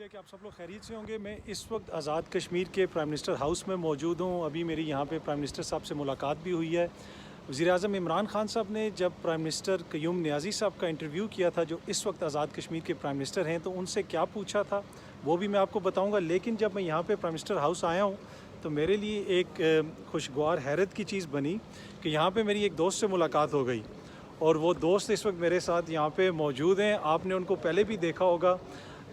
ہے کہ آپ سب لوگ خیریت سے ہوں گے. میں اس وقت آزاد کشمیر کے پرائم منسٹر ہاؤس میں موجود ہوں. ابھی میری یہاں پہ پرائم منسٹر صاحب سے ملاقات بھی ہوئی ہے. وزیر اعظم عمران خان صاحب نے جب پرائم منسٹر قیوم نیازی صاحب کا انٹرویو کیا تھا جو اس وقت آزاد کشمیر کے پرائم منسٹر ہیں تو ان سے کیا پوچھا تھا وہ بھی میں آپ کو بتاؤں گا. لیکن جب میں یہاں پہ پرائم منسٹر ہاؤس آیا ہوں تو میرے لیے ایک خوشگوار حیرت کی چیز بنی کہ یہاں پہ میری ایک دوست سے ملاقات ہو گئی اور وہ دوست اس وقت میرے ساتھ یہاں پہ موجود ہیں. آپ نے ان کو پہلے بھی دیکھا ہوگا.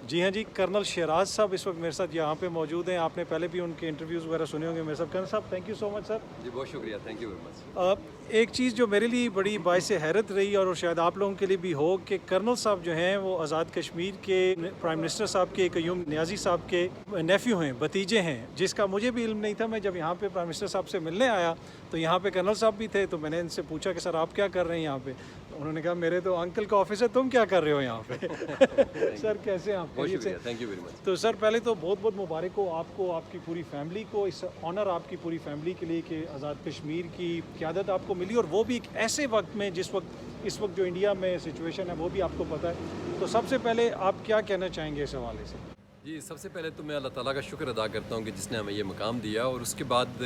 جی ہاں جی, کرنل شیراز صاحب اس وقت میرے ساتھ یہاں پہ موجود ہیں. آپ نے پہلے بھی ان کے انٹرویوز وغیرہ سنے ہوں گے میرے ساتھ. کرنل صاحب تھینک یو سو مچ سر. جی بہت شکریہ, تھینک یو ویری مچ. ایک چیز جو میرے لیے بڑی باعث حیرت رہی اور شاید آپ لوگوں کے لیے بھی ہو کہ کرنل صاحب جو ہیں وہ آزاد کشمیر کے پرائم منسٹر صاحب کے قیوم نیازی صاحب کے نیفیو ہیں, بھتیجے ہیں, جس کا مجھے بھی علم نہیں تھا. میں جب یہاں پہ پرائم منسٹر صاحب سے ملنے آیا تو یہاں پہ کرنل صاحب بھی تھے تو میں نے ان سے پوچھا کہ سر آپ کیا کر رہے ہیں یہاں پہ. انہوں نے کہا میرے تو انکل کا آفس ہے, تم کیا کر رہے ہو یہاں پہ. سر کیسے ہیں آپ؟ بہت شکریہ, تھینک یو ویری مچ. تو سر پہلے تو بہت بہت مبارک ہو آپ کو, آپ کی پوری فیملی کو. اس آنر آپ کی پوری فیملی کے لیے کہ آزاد کشمیر کی قیادت آپ کو ملی اور وہ بھی ایک ایسے وقت میں جس وقت اس وقت جو انڈیا میں سچویشن ہے وہ بھی آپ کو پتہ ہے. تو سب سے پہلے آپ کیا کہنا چاہیں گے اس حوالے سے؟ جی سب سے پہلے تو میں اللہ تعالیٰ کا شکر ادا کرتا ہوں کہ جس نے ہمیں یہ مقام دیا, اور اس کے بعد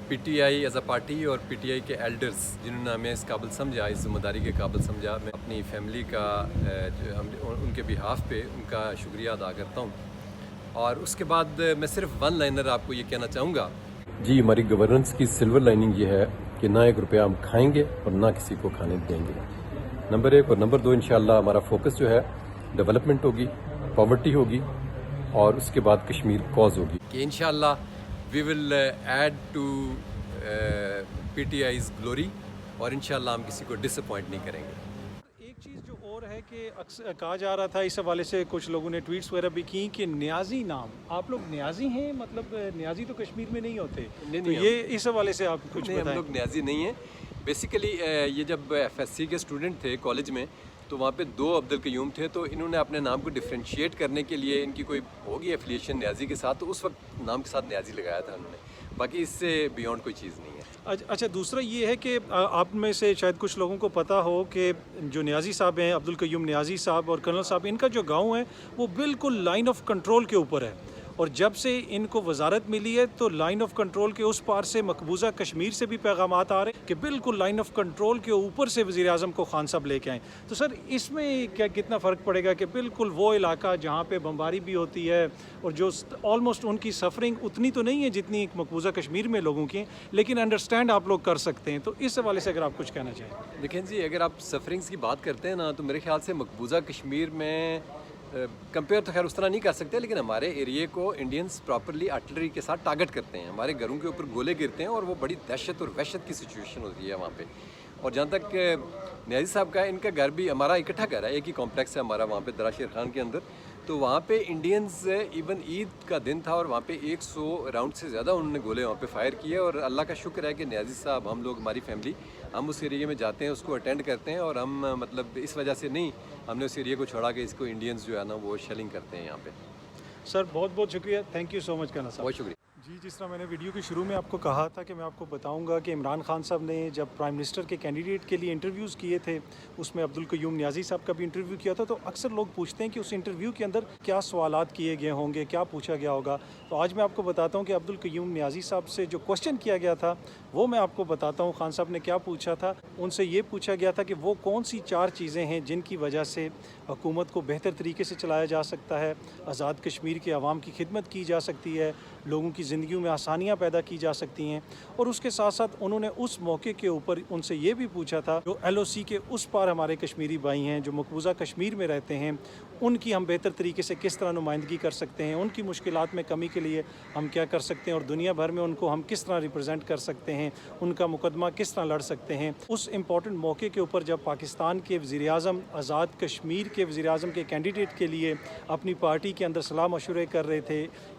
P T I as a party اور پی ٹی آئی کے ایلڈرز جنہوں نے ہمیں اس قابل سمجھا, اس ذمہ داری کے قابل سمجھا, میں اپنی فیملی کا ان کے بہاف پہ ان کا شکریہ ادا کرتا ہوں. اور اس کے بعد میں صرف ون لائنر آپ کو یہ کہنا چاہوں گا. جی ہماری گورننس کی سلور لائننگ یہ ہے کہ نہ ایک روپیہ ہم کھائیں گے اور نہ کسی کو کھانے دیں گے, نمبر ایک. اور نمبر دو, انشاءاللہ ہمارا فوکس جو ہے ڈیولپمنٹ ہوگی, پاورٹی ہوگی, اور اس کے بعد کشمیر کوز ہوگی کہ انشاءاللہ we will add to P T I's glory, اور انشاءاللہ ہم کسی کو ڈس اپوائنٹ نہیں کریں گے. ایک چیز جو اور ہے کہ اکثر کہا جا رہا تھا اس حوالے سے, کچھ لوگوں نے ٹویٹس وغیرہ بھی کی کہ نیازی نام, آپ لوگ نیازی ہیں, مطلب نیازی تو کشمیر میں نہیں ہوتے. تو یہ اس حوالے سے آپ کچھ بتائیں. ہم لوگ نیازی نہیں ہیں. بیسیکلی یہ جب ایف ایس سی کے اسٹوڈنٹ تھے کالج میں تو وہاں پہ 2 عبد القیوم تھے, تو انہوں نے اپنے نام کو ڈفرینشیٹ کرنے کے لیے ان کی کوئی ہوگی ایفیلیشن نیازی کے ساتھ, تو اس وقت نام کے ساتھ نیازی لگایا تھا انہوں نے. باقی اس سے بیونڈ کوئی چیز نہیں ہے. اچھا, دوسرا یہ ہے کہ آپ میں سے شاید کچھ لوگوں کو پتہ ہو کہ جو نیازی صاحب ہیں, عبد القیوم نیازی صاحب اور کرنل صاحب, ان کا جو گاؤں ہے وہ بالکل لائن آف کنٹرول کے اوپر ہے. اور جب سے ان کو وزارت ملی ہے تو لائن آف کنٹرول کے اس پار سے مقبوضہ کشمیر سے بھی پیغامات آ رہے ہیں کہ بالکل لائن آف کنٹرول کے اوپر سے وزیر اعظم کو خان صاحب لے کے آئیں. تو سر اس میں کتنا فرق پڑے گا کہ بالکل وہ علاقہ جہاں پہ بمباری بھی ہوتی ہے اور جو آلموسٹ ان کی سفرنگ اتنی تو نہیں ہے جتنی مقبوضہ کشمیر میں لوگوں کی, لیکن انڈرسٹینڈ آپ لوگ کر سکتے ہیں. تو اس حوالے سے اگر آپ کچھ کہنا چاہیں. دیکھیں جی, اگر آپ سفرنگس کی بات کرتے ہیں نا, تو میرے خیال سے مقبوضہ کشمیر میں کمپیئر تو خیر اس طرح نہیں کر سکتے, لیکن ہمارے ایریے کو انڈینز پراپرلی آرٹلری کے ساتھ ٹارگٹ کرتے ہیں, ہمارے گھروں کے اوپر گولے گرتے ہیں, اور وہ بڑی دہشت اور وحشت کی سچویشن ہوتی ہے وہاں پہ. اور جہاں تک نیازی صاحب کا, ان کا گھر بھی ہمارا اکٹھا گھر ہے, ایک ہی کمپلیکس ہے ہمارا وہاں پہ درا شیر خان کے اندر. تو وہاں پہ انڈینز ایون عید کا دن تھا اور وہاں پہ 100 راؤنڈ سے زیادہ انہوں نے گولے وہاں پہ فائر کیے. اور اللہ کا شکر ہے کہ نیازی صاحب, ہم لوگ, ہماری فیملی, ہم اس ایریے میں جاتے ہیں, اس کو اٹینڈ کرتے ہیں, اور ہم مطلب اس وجہ سے نہیں ہم نے اس ایریے کو چھوڑا کہ اس کو انڈینز جو ہے نا وہ شیلنگ کرتے ہیں یہاں پہ. سر بہت بہت شکریہ, تھینک یو سو مچ کرنا صاحب. بہت شکریہ. جی, جس طرح میں نے ویڈیو کے شروع میں آپ کو کہا تھا کہ میں آپ کو بتاؤں گا کہ عمران خان صاحب نے جب پرائم منسٹر کے کینڈیڈیٹ کے لیے انٹرویوز کیے تھے, اس میں عبد القیوم نیازی صاحب کا بھی انٹرویو کیا تھا. تو اکثر لوگ پوچھتے ہیں کہ اس انٹرویو کے اندر کیا سوالات کیے گئے ہوں گے, کیا پوچھا گیا ہوگا. تو آج میں آپ کو بتاتا ہوں کہ عبد القیوم نیازی صاحب سے جو کوشچن کیا گیا تھا وہ میں آپ کو بتاتا ہوں. خان صاحب نے کیا پوچھا تھا, ان سے یہ پوچھا گیا تھا کہ وہ کون سی 4 چیزیں ہیں جن کی وجہ سے حکومت کو بہتر طریقے سے چلایا جا سکتا ہے, آزاد کشمیر کے عوام کی خدمت کی جا سکتی ہے, لوگوں کی زندگیوں میں آسانیاں پیدا کی جا سکتی ہیں. اور اس کے ساتھ ساتھ انہوں نے اس موقع کے اوپر ان سے یہ بھی پوچھا تھا جو ایل او سی کے اس پار ہمارے کشمیری بھائی ہیں جو مقبوضہ کشمیر میں رہتے ہیں, ان کی ہم بہتر طریقے سے کس طرح نمائندگی کر سکتے ہیں, ان کی مشکلات میں کمی کے لیے ہم کیا کر سکتے ہیں, اور دنیا بھر میں ان کو ہم کس طرح ریپرزینٹ کر سکتے ہیں, ان کا مقدمہ کس طرح لڑ سکتے ہیں. اس امپورٹنٹ موقع کے اوپر جب پاکستان کے وزیر اعظم آزاد کشمیر کے وزیر اعظم کے کینڈیڈیٹ کے لیے اپنی پارٹی کے اندر صلاح مشورے کر رہے تھے,